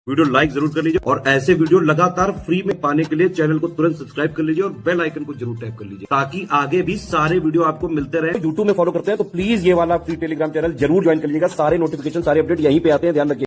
Video like जरूर कर लीजिए और ऐसे वीडियो लगातार फ्री में पाने के लिए चैनल को तुरंत सब्सक्राइब कर लीजिए और बेल आइकन को जरूर टैप कर लीजिए ताकि आगे भी सारे वीडियो आपको मिलते रहे। यूट्यूब में फॉलो करते हैं तो प्लीज ये वाला फ्री टेलीग्राम चैनल जरूर ज्वाइन कर लीजिएगा। सारे नोटिफिकेशन सारे अपडेट यहीं पे आते हैं, ध्यान रखिए।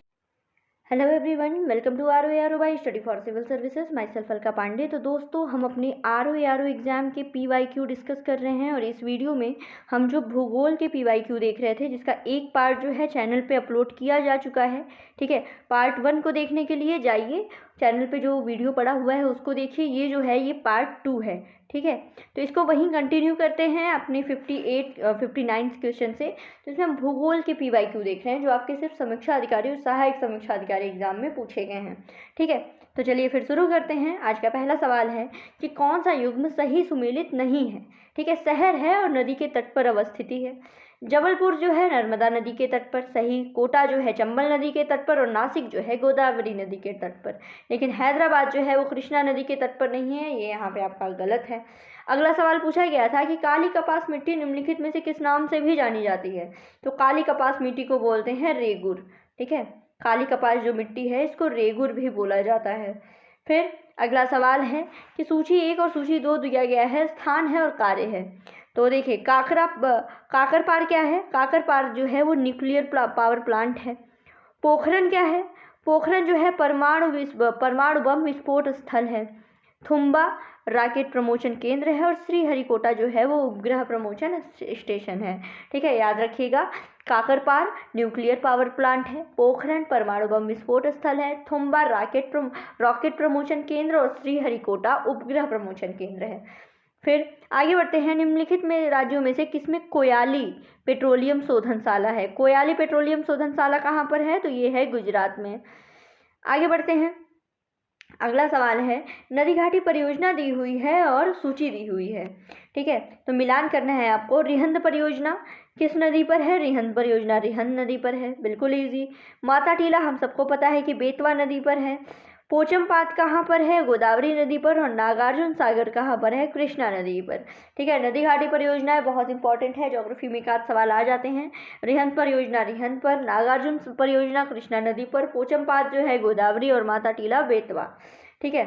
Hello everyone, welcome to our by study for civil services. Myself Alka Pandey. तो दोस्तों, हम अपने आर एग्जाम के PYQ डिस्कस कर रहे हैं और इस वीडियो में हम जो भूगोल के PYQ देख रहे थे जिसका एक पार्ट जो है चैनल पे अपलोड किया जा चुका है। ठीक है, पार्ट 1 को देखने के लिए जाइए, चैनल पे जो वीडियो पड़ा हुआ है उसको देखिए। ये जो है ये पार्ट 2 है। ठीक है, तो इसको वहीं कंटिन्यू करते हैं अपने 59 क्वेश्चन से। तो इसमें हम भूगोल के PYQ देख रहे हैं जो आपके सिर्फ समीक्षा अधिकारी और सहायक समीक्षा अधिकारी एग्जाम में पूछे गए हैं। ठीक है, तो चलिए फिर शुरू करते हैं। आज का पहला सवाल है कि कौन सा युग्म सही सुमेलित नहीं है। ठीक है, शहर है और नदी के तट पर अवस्थिति है। जबलपुर जो है नर्मदा नदी के तट पर सही, कोटा जो है चंबल नदी के तट पर और नासिक जो है गोदावरी नदी के तट पर। लेकिन हैदराबाद जो है वो कृष्णा नदी के तट पर नहीं है, ये यहाँ पे आपका गलत है। अगला सवाल पूछा गया था कि काली कपास मिट्टी निम्नलिखित में से किस नाम से भी जानी जाती है। तो काली कपास मिट्टी को बोलते हैं रेगुर। ठीक है, काली कपास जो मिट्टी है इसको रेगुर भी बोला जाता है। फिर अगला सवाल है कि सूची 1 और सूची 2 दिया गया है, स्थान है और कार्य है। तो देखिए काकरपार क्या है। काकरपार जो है वो न्यूक्लियर पावर प्लांट है। पोखरन क्या है। पोखरन जो है परमाणु बम विस्फोट स्थल है। थुम्बा रॉकेट प्रमोशन केंद्र है और श्रीहरिकोटा जो है वो उपग्रह प्रमोशन स्टेशन है। ठीक है, याद रखिएगा, काकरपार न्यूक्लियर पावर प्लांट है, पोखरन परमाणु बम विस्फोट स्थल है, थुम्बा रॉकेट प्रमोशन केंद्र और श्रीहरिकोटा उपग्रह प्रमोशन केंद्र है। फिर आगे बढ़ते हैं। निम्नलिखित में राज्यों में से किसमें कोयाली पेट्रोलियम शोधनशाला है। कोयाली पेट्रोलियम शोधनशाला कहाँ पर है, तो ये है गुजरात में। आगे बढ़ते हैं। अगला सवाल है, नदी घाटी परियोजना दी हुई है और सूची दी हुई है। ठीक है, तो मिलान करना है आपको। रिहंद परियोजना किस नदी पर है। रिहंद परियोजना रिहंद नदी पर है, बिल्कुल इजी। माता टीला हम सबको पता है कि बेतवा नदी पर है। पोचमपात कहाँ पर है, गोदावरी नदी पर। और नागार्जुन सागर कहाँ पर है, कृष्णा नदी पर। ठीक है, नदी घाटी परियोजनाएं बहुत इंपॉर्टेंट है, ज्योग्राफी में का सवाल आ जाते हैं। रिहंद परियोजना रिहंद पर, नागार्जुन परियोजना कृष्णा नदी पर, पोचमपात जो है गोदावरी और माता टीला बेतवा। ठीक है,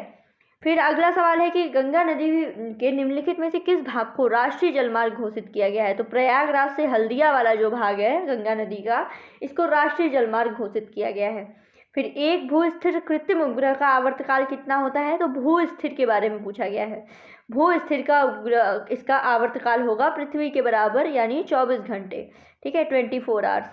फिर अगला सवाल है कि गंगा नदी के निम्नलिखित में से किस भाग को राष्ट्रीय जलमार्ग घोषित किया गया है। तो प्रयागराज से हल्दिया वाला जो भाग है गंगा नदी का, इसको राष्ट्रीय जलमार्ग घोषित किया गया है। फिर एक भू स्थिर कृत्रिम उपग्रह का आवर्तकाल कितना होता है। तो भू स्थिर के बारे में पूछा गया है। भू स्थिर का उपग्रह इसका आवर्तकाल होगा पृथ्वी के बराबर, यानी 24 घंटे। ठीक है, 24 आवर्स।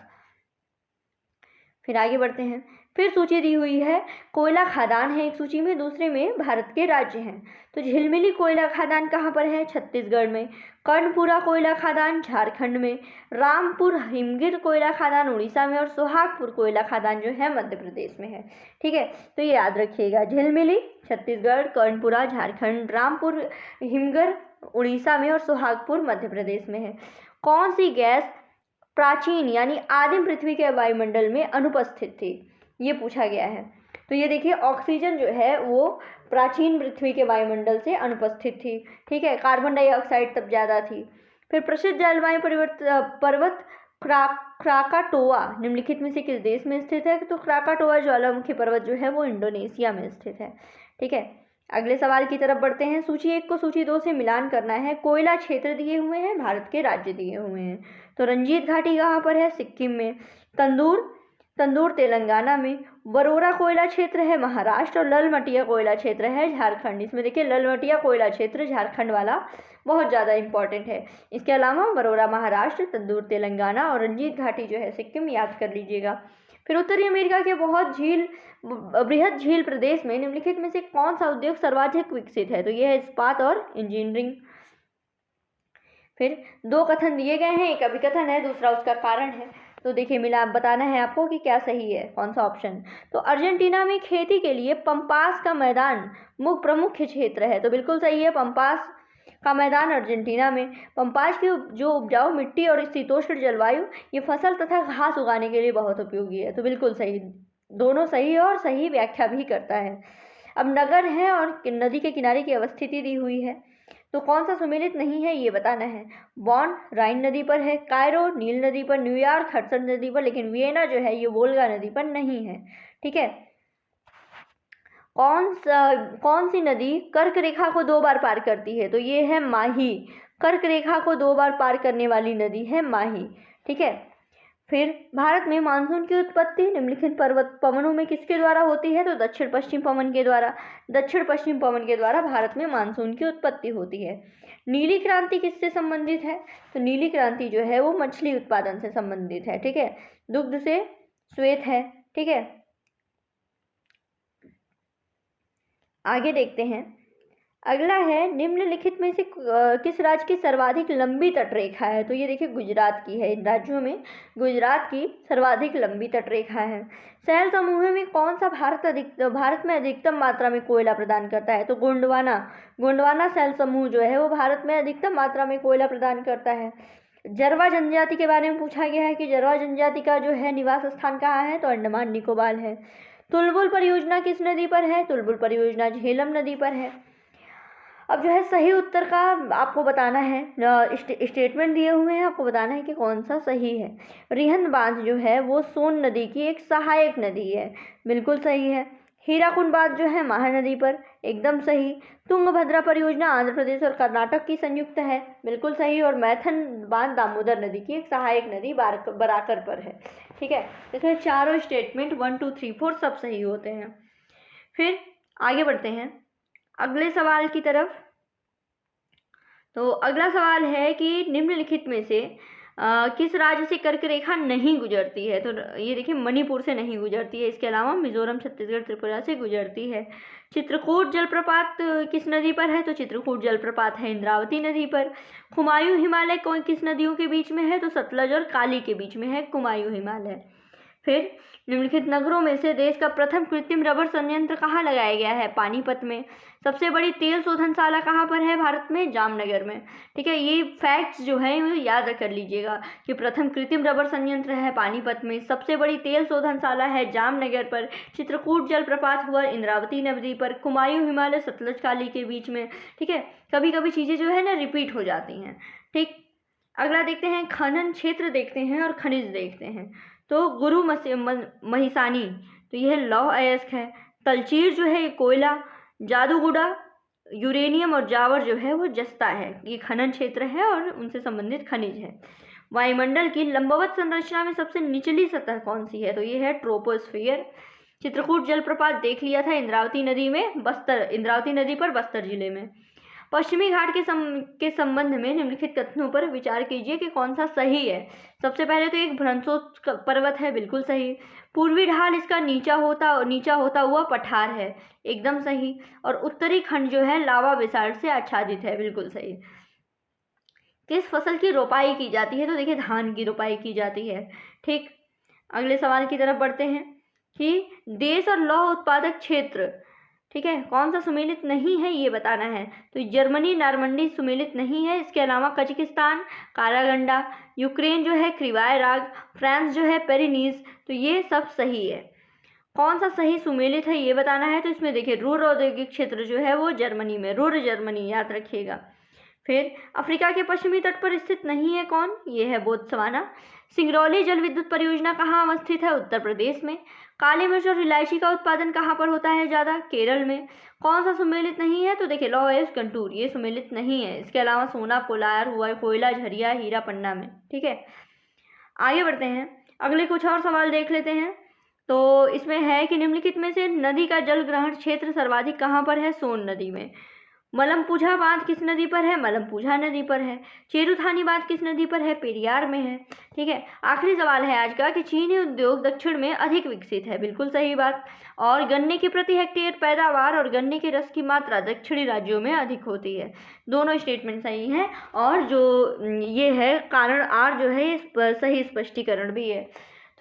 फिर आगे बढ़ते हैं। फिर सूची दी हुई है, कोयला खादान है एक सूची में, दूसरे में भारत के राज्य हैं। तो झिलमिली कोयला खादान कहाँ पर है, छत्तीसगढ़ में। कर्णपुरा कोयला खादान झारखंड में। रामपुर हिमगिर कोयला खादान उड़ीसा में और सोहागपुर कोयला खादान जो है मध्य प्रदेश में है। ठीक है, तो ये याद रखिएगा, झिलमिली छत्तीसगढ़, कर्णपुरा झारखंड, रामपुर हिमगिर उड़ीसा में और सोहागपुर मध्य प्रदेश में है। कौन सी गैस प्राचीन यानी आदिम पृथ्वी के वायुमंडल में अनुपस्थित थी, ये पूछा गया है। तो ये देखिए, ऑक्सीजन जो है वो प्राचीन पृथ्वी के वायुमंडल से अनुपस्थित थी। ठीक है, कार्बन डाइऑक्साइड तब ज़्यादा थी। फिर प्रसिद्ध जलवायु पर्वत क्राकाटोआ निम्नलिखित में से किस देश में स्थित है। तो क्राकाटोआ ज्वालामुखी पर्वत जो है वो इंडोनेशिया में स्थित है। ठीक है, अगले सवाल की तरफ बढ़ते हैं। सूची 1 को सूची 2 से मिलान करना है। कोयला क्षेत्र दिए हुए हैं, भारत के राज्य दिए हुए हैं। तो रंजीत घाटी कहाँ पर है, सिक्किम में। तंदूर तेलंगाना में। वरोरा कोयला क्षेत्र है महाराष्ट्र और ललमटिया कोयला क्षेत्र है झारखंड। इसमें देखिए, ललमटिया कोयला क्षेत्र झारखंड वाला बहुत ज़्यादा इंपॉर्टेंट है। इसके अलावा वरोरा महाराष्ट्र, तंदूर तेलंगाना और रंजीत घाटी जो है सिक्किम, याद कर लीजिएगा। फिर उत्तरी अमेरिका के बृहद झील प्रदेश में निम्नलिखित में से कौन सा उद्योग सर्वाधिक विकसित है। तो यह है इस्पात और इंजीनियरिंग। फिर 2 कथन दिए गए हैं, एक अभिकथन है, दूसरा उसका कारण है। तो देखिए, मिला बताना है आपको कि क्या सही है, कौन सा ऑप्शन। तो अर्जेंटीना में खेती के लिए पंपास का मैदान प्रमुख क्षेत्र है। तो बिल्कुल सही है, पंपास का मैदान अर्जेंटीना में। पंपास की जो उपजाऊ मिट्टी और शीतोष्ण जलवायु ये फसल तथा घास उगाने के लिए बहुत उपयोगी है। तो बिल्कुल सही, दोनों सही है और सही व्याख्या भी करता है। अब नगर है और नदी के किनारे की अवस्थिति दी हुई है। तो कौन सा सुमेलित नहीं है ये बताना है। बॉन राइन नदी पर है, कायरो नील नदी पर, न्यूयॉर्क हडसन नदी पर, लेकिन वियना जो है ये वोल्गा नदी पर नहीं है। ठीक है, कौन सी नदी कर्क रेखा को 2 बार पार करती है? तो ये है माही। कर्क रेखा को 2 बार पार करने वाली नदी है माही। ठीक है। फिर भारत में मानसून की उत्पत्ति निम्नलिखित पर्वत पवनों में किसके द्वारा होती है? तो दक्षिण पश्चिम पवन के द्वारा। दक्षिण पश्चिम पवन के द्वारा भारत में मानसून की उत्पत्ति होती है। नीली क्रांति किससे संबंधित है? तो नीली क्रांति जो है वो मछली उत्पादन से संबंधित है। ठीक है। दुग्ध से श्वेत है। ठीक है। आगे देखते हैं। अगला है निम्नलिखित में से किस राज्य की सर्वाधिक लंबी तटरेखा है? तो ये देखिए गुजरात की है। इन राज्यों में गुजरात की सर्वाधिक लंबी तटरेखा है। शैल समूह में कौन सा भारत में अधिकतम मात्रा में कोयला प्रदान करता है? तो गोंडवाना शैल समूह जो है वो भारत में अधिकतम मात्रा में कोयला प्रदान करता है। जरवा जनजाति के बारे में पूछा गया है कि जरवा जनजाति का जो है निवास स्थान कहाँ है? तो अंडमान निकोबार है। तुलबुल परियोजना किस नदी पर है? तुलबुल परियोजना झेलम नदी पर है। अब जो है सही उत्तर का आपको बताना है, स्टेटमेंट दिए हुए हैं, आपको बताना है कि कौन सा सही है। रिहंद बांध जो है वो सोन नदी की एक सहायक नदी है, बिल्कुल सही है। हीराकुंड बांध जो है महानदी पर, एकदम सही। तुंगभद्रा परियोजना आंध्र प्रदेश और कर्नाटक की संयुक्त है, बिल्कुल सही। और मैथन बांध दामोदर नदी की एक सहायक नदी बराकर पर है। ठीक है। इसमें चारों स्टेटमेंट 1 2 3 4 सब सही होते हैं। फिर आगे बढ़ते हैं अगले सवाल की तरफ। तो अगला सवाल है कि निम्नलिखित में से किस राज्य से कर्क रेखा नहीं गुजरती है? तो ये देखिए मणिपुर से नहीं गुजरती है। इसके अलावा मिजोरम, छत्तीसगढ़, त्रिपुरा से गुजरती है। चित्रकूट जलप्रपात किस नदी पर है? तो चित्रकूट जलप्रपात है इंद्रावती नदी पर। कुमायूं हिमालय किस नदियों के बीच में है? तो सतलज और काली के बीच में है कुमायूं हिमालय। फिर निम्नलिखित नगरों में से देश का प्रथम कृत्रिम रबर संयंत्र कहाँ लगाया गया है? पानीपत में। सबसे बड़ी तेल शोधनशाला कहाँ पर है भारत में? जामनगर में। ठीक है। ये फैक्ट्स जो है वो याद कर लीजिएगा कि प्रथम कृत्रिम रबर संयंत्र है पानीपत में, सबसे बड़ी तेल शोधनशाला है जामनगर पर, चित्रकूट जलप्रपात हुआ इंद्रावती नदी पर, कुमायूं हिमालय सतलज काली के बीच में। ठीक है। कभी कभी चीज़ें जो है ना रिपीट हो जाती हैं। ठीक। अगला देखते हैं खनन क्षेत्र देखते हैं और खनिज देखते हैं। तो गुरु महिसानी तो यह लौह अयस्क है। तलचीर जो है कोयला, जादूगुड़ा यूरेनियम और जावर जो है वो जस्ता है। ये खनन क्षेत्र है और उनसे संबंधित खनिज है। वायुमंडल की लंबवत संरचना में सबसे निचली सतह कौन सी है? तो ये है ट्रोपोस्फियर। चित्रकूट जलप्रपात देख लिया था इंद्रावती नदी पर बस्तर जिले में। पश्चिमी घाट के संबंध में निम्नलिखित कथनों पर विचार कीजिए कि कौन सा सही है। सबसे पहले तो एक भ्रंशोत्स पर्वत है, बिल्कुल सही। पूर्वी ढाल इसका नीचा होता हुआ पठार है, एकदम सही। और उत्तरी खंड जो है लावा बेसाल्ट से आच्छादित है, बिल्कुल सही। किस फसल की रोपाई की जाती है? तो देखिए धान की रोपाई की जाती है। ठीक। अगले सवाल की तरफ बढ़ते हैं कि देश और लौह उत्पादक क्षेत्र, ठीक है, कौन सा सुमेलित नहीं है ये बताना है। तो जर्मनी नारमंडी सुमेलित नहीं है। इसके अलावा कजाकिस्तान कारागंडा, यूक्रेन जो है क्रिवाय राग, फ्रांस जो है पेरिनीज, तो ये सब सही है। कौन सा सही सुमेलित है ये बताना है। तो इसमें देखिए रूर औद्योगिक क्षेत्र जो है वो जर्मनी में, रूर जर्मनी, याद रखिएगा। फिर अफ्रीका के पश्चिमी तट पर स्थित नहीं है कौन? ये है बोत्सवाना। सिंगरौली जल विद्युत परियोजना कहाँ अवस्थित है? उत्तर प्रदेश में। काली मिर्च और इलायची का उत्पादन कहाँ पर होता है ज़्यादा? केरल में। कौन सा सुमेलित नहीं है? तो देखिए लौह अयस्क गंटूर, ये सुमेलित नहीं है। इसके अलावा सोना, कोलार हुआ, कोयला, झरिया, हीरा पन्ना में। ठीक है। आगे बढ़ते हैं, अगले कुछ और सवाल देख लेते हैं। तो इसमें है कि निम्नलिखित में से नदी का जल ग्रहण क्षेत्र सर्वाधिक कहाँ पर है? सोन नदी में। मलमपुझा बांध किस नदी पर है? मलमपुझा नदी पर है। चेरुथानी बांध किस नदी पर है? पेरियार में है। ठीक है। आखिरी सवाल है आज का कि चीनी उद्योग दक्षिण में अधिक विकसित है, बिल्कुल सही बात। और गन्ने की प्रति हेक्टेयर पैदावार और गन्ने के रस की मात्रा दक्षिणी राज्यों में अधिक होती है। दोनों स्टेटमेंट सही हैं। और जो ये है कारण आर जो है ये सही स्पष्टीकरण भी है।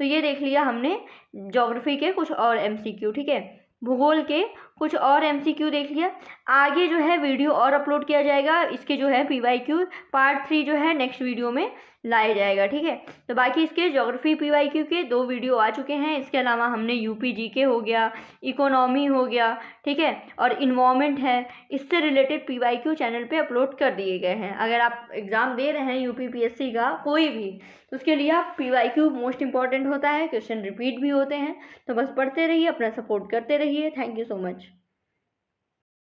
तो ये देख लिया हमने ज्योग्राफी के कुछ और MCQ। ठीक है। भूगोल के कुछ और MCQ देख लिया। आगे जो है वीडियो और अपलोड किया जाएगा, इसके जो है PYQ पार्ट 3 जो है नेक्स्ट वीडियो में लाया जाएगा। ठीक है। तो बाकी इसके ज्योग्राफी PYQ के 2 वीडियो आ चुके हैं। इसके अलावा हमने UP GK हो गया, इकोनॉमी हो गया, ठीक है, और इन्वायरमेंट है, इससे रिलेटेड PYQ चैनल पे अपलोड कर दिए गए हैं। अगर आप एग्ज़ाम दे रहे हैं UP PSC का कोई भी, तो उसके लिए आप PYQ मोस्ट इंपॉर्टेंट होता है, क्वेश्चन रिपीट भी होते हैं। तो बस पढ़ते रहिए, अपना सपोर्ट करते रहिए। Thank you so much.